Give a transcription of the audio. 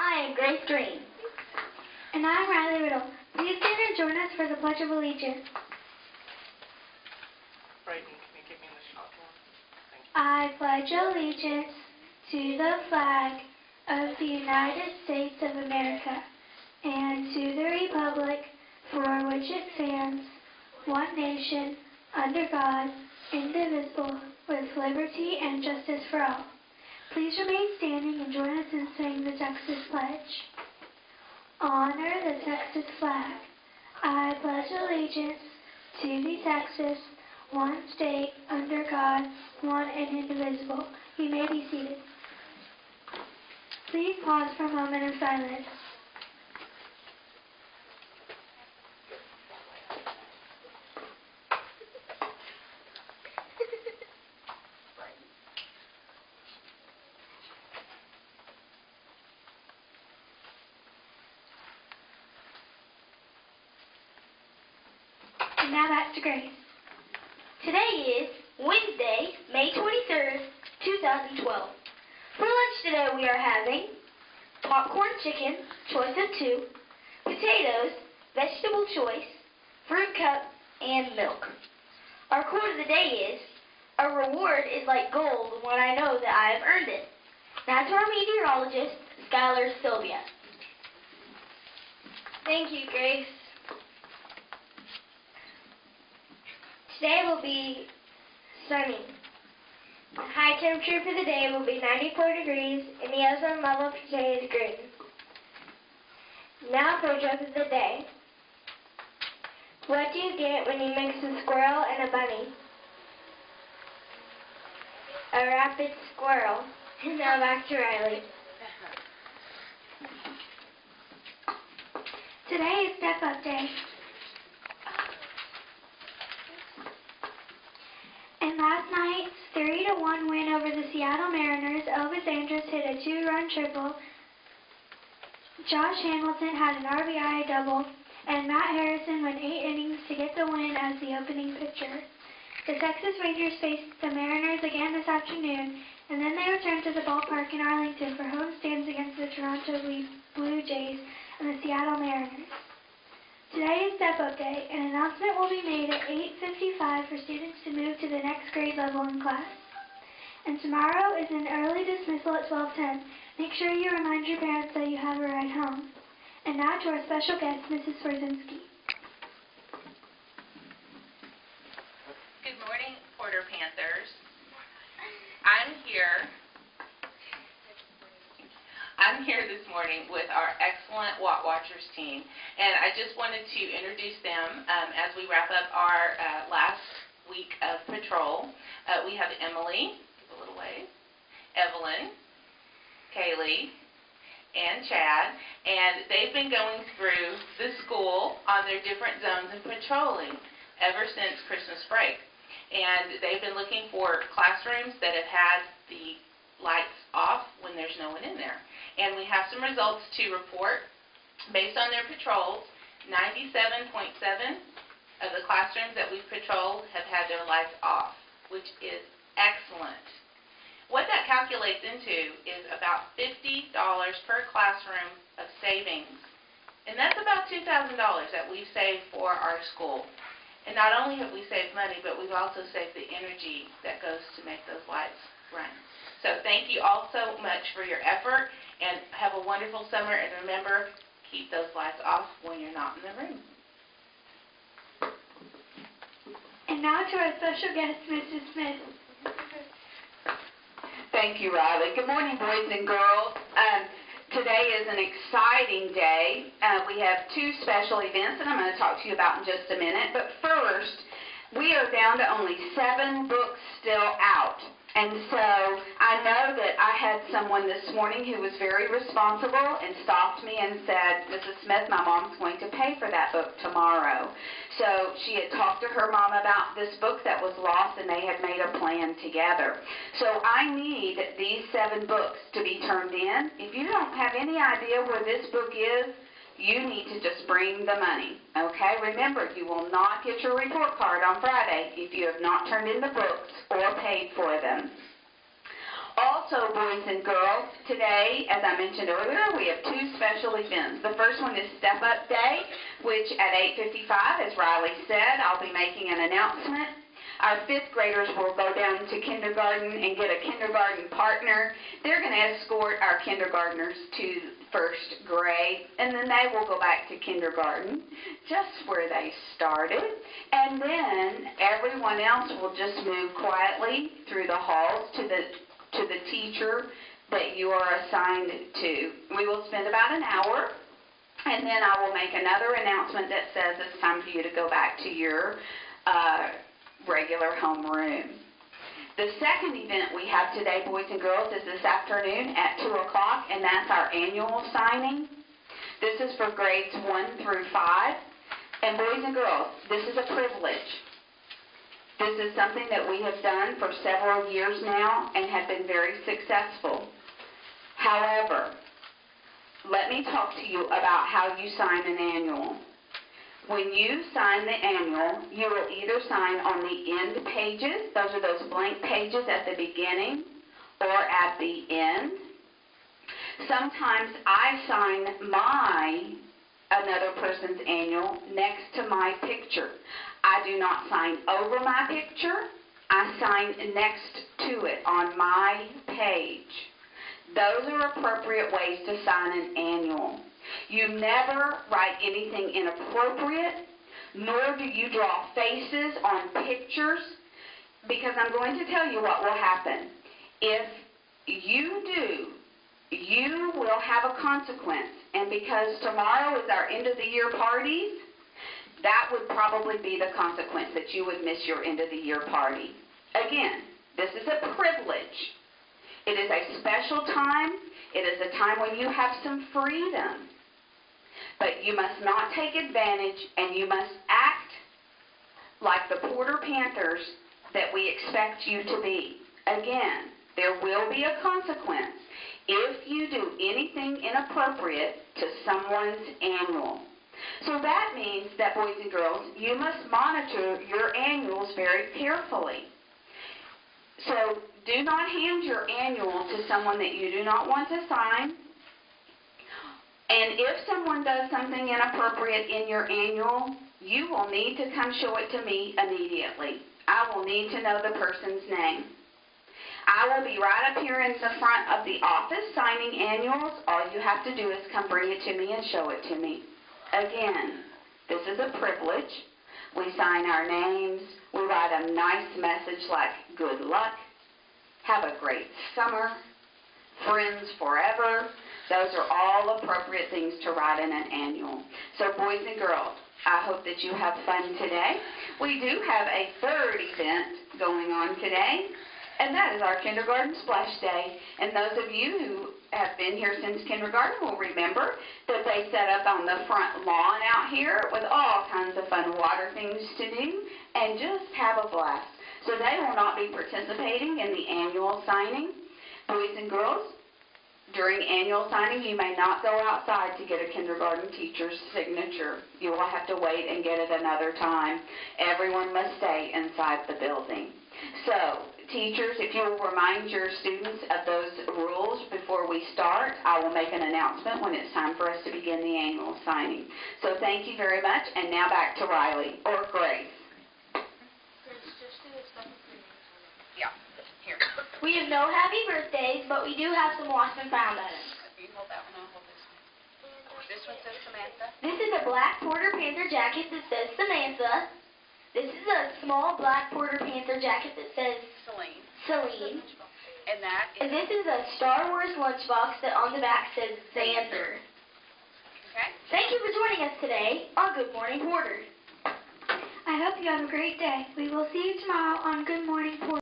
I am Grace Green. And I'm Riley Riddle. Please stand and join us for the Pledge of Allegiance. Brayden, can you give me the shot one? Thank you. I pledge allegiance to the flag of the United States of America and to the republic for which it stands, one nation, under God, indivisible, with liberty and justice for all. Please remain standing and join us in saying the Texas Pledge. Honor the Texas flag. I pledge allegiance to the Texas, one state, under God, one and indivisible. You may be seated. Please pause for a moment of silence. And now back to Grace. Today is Wednesday, May 23rd, 2012. For lunch today we are having popcorn chicken, choice of 2, potatoes, vegetable choice, fruit cup, and milk. Our quote of the day is, "A reward is like gold when I know that I have earned it." Now to our meteorologist, Skylar Sylvia. Thank you, Grace. Today will be sunny. The high temperature for the day will be 94 degrees, and the ozone level for today is green. Now for a joke of the day. What do you get when you mix a squirrel and a bunny? A rapid squirrel. Now back to Riley. Today is Step Up Day. And last night's 3-1 win over the Seattle Mariners, Elvis Andrus hit a 2-run triple. Josh Hamilton had an RBI double, and Matt Harrison went 8 innings to get the win as the opening pitcher. The Texas Rangers faced the Mariners again this afternoon, and then they returned to the ballpark in Arlington for homestands against the Toronto Blue Jays and the Seattle Mariners. Today is Step Up Day. An announcement will be made at 8:55 for students to move to the next grade level in class. And tomorrow is an early dismissal at 12:10. Make sure you remind your parents that you have a ride home. And now to our special guest, Mrs. Swarzinski. Good morning, Porter Panthers. I'm here this morning with our excellent Watt Watchers team, and I just wanted to introduce them as we wrap up our last week of patrol. We have Emily, give a little wave, Evelyn, Kaylee, and Chad, and they've been going through the school on their different zones and patrolling ever since Christmas break. And they've been looking for classrooms that have had the lights off when there's no one in there. And we have some results to report. Based on their patrols, 97.7 of the classrooms that we've patrolled have had their lights off, which is excellent. What that calculates into is about $50 per classroom of savings. And that's about $2,000 that we've saved for our school. And not only have we saved money, but we've also saved the energy that goes to make those lights run. So thank you all so much for your effort, and have a wonderful summer, and remember, keep those lights off when you're not in the room. And now to our special guest, Mrs. Smith. Thank you, Riley. Good morning, boys and girls. Today is an exciting day. We have 2 special events that I'm going to talk to you about in just a minute. But first, we are down to only 7 books still out. And so I know that I had someone this morning who was very responsible and stopped me and said, "Mrs. Smith, my mom's going to pay for that book tomorrow." So she had talked to her mom about this book that was lost, and they had made a plan together. So I need these 7 books to be turned in. If you don't have any idea where this book is, you need to just bring the money, okay? Remember, you will not get your report card on Friday if you have not turned in the books or paid for them. Also, boys and girls, today, as I mentioned earlier, we have two special events. The first one is Step Up Day, which at 8:55, as Riley said, I'll be making an announcement. Our fifth graders will go down to kindergarten and get a kindergarten partner. They're going to escort our kindergartners to first grade, and then they will go back to kindergarten, just where they started. And then everyone else will just move quietly through the halls to the teacher that you are assigned to. We will spend about an hour, and then I will make another announcement that says it's time for you to go back to your regular homeroom. The second event we have today, boys and girls, is this afternoon at 2 o'clock, and that's our annual signing. This is for grades 1 through 5. And boys and girls, this is a privilege. This is something that we have done for several years now and have been very successful. However, let me talk to you about how you sign an annual. When you sign the annual, you will either sign on the end pages, those are those blank pages at the beginning, or at the end. Sometimes I sign another person's annual next to my picture. I do not sign over my picture, I sign next to it on my page. Those are appropriate ways to sign an annual. You never write anything inappropriate, nor do you draw faces on pictures, because I'm going to tell you what will happen. If you do, you will have a consequence, and because tomorrow is our end of the year parties, that would probably be the consequence, that you would miss your end of the year party. Again, this is a privilege. It is a special time. It is a time when you have some freedom. But you must not take advantage, and you must act like the Porter Panthers that we expect you to be. Again, there will be a consequence if you do anything inappropriate to someone's annual. So that means that, boys and girls, you must monitor your annuals very carefully. So do not hand your annual to someone that you do not want to sign. And if someone does something inappropriate in your annual, you will need to come show it to me immediately. I will need to know the person's name. I will be right up here in the front of the office signing annuals. All you have to do is come bring it to me and show it to me. Again, this is a privilege. We sign our names. We write a nice message like, good luck, have a great summer, friends forever. Those are all appropriate things to write in an annual. So boys and girls, I hope that you have fun today. We do have a third event going on today, and that is our Kindergarten Splash Day. And those of you who have been here since kindergarten will remember that they set up on the front lawn out here with all kinds of fun water things to do and just have a blast. So they will not be participating in the annual signing. Boys and girls, during annual signing, you may not go outside to get a kindergarten teacher's signature. You will have to wait and get it another time. Everyone must stay inside the building. So, teachers, if you will remind your students of those rules before we start, I will make an announcement when it's time for us to begin the annual signing. So thank you very much, and now back to Riley, or Grace. Yeah, here. We have no happy birthdays, but we do have some lost and found items. You hold that one, I'll hold this one. This one says Samantha. This is a black Porter Panther jacket that says Samantha. This is a small black Porter Panther jacket that says Celine. And that is... And this is a Star Wars lunchbox that on the back says Xander. Okay. Thank you for joining us today on Good Morning Porter. I hope you have a great day. We will see you tomorrow on Good Morning Porter.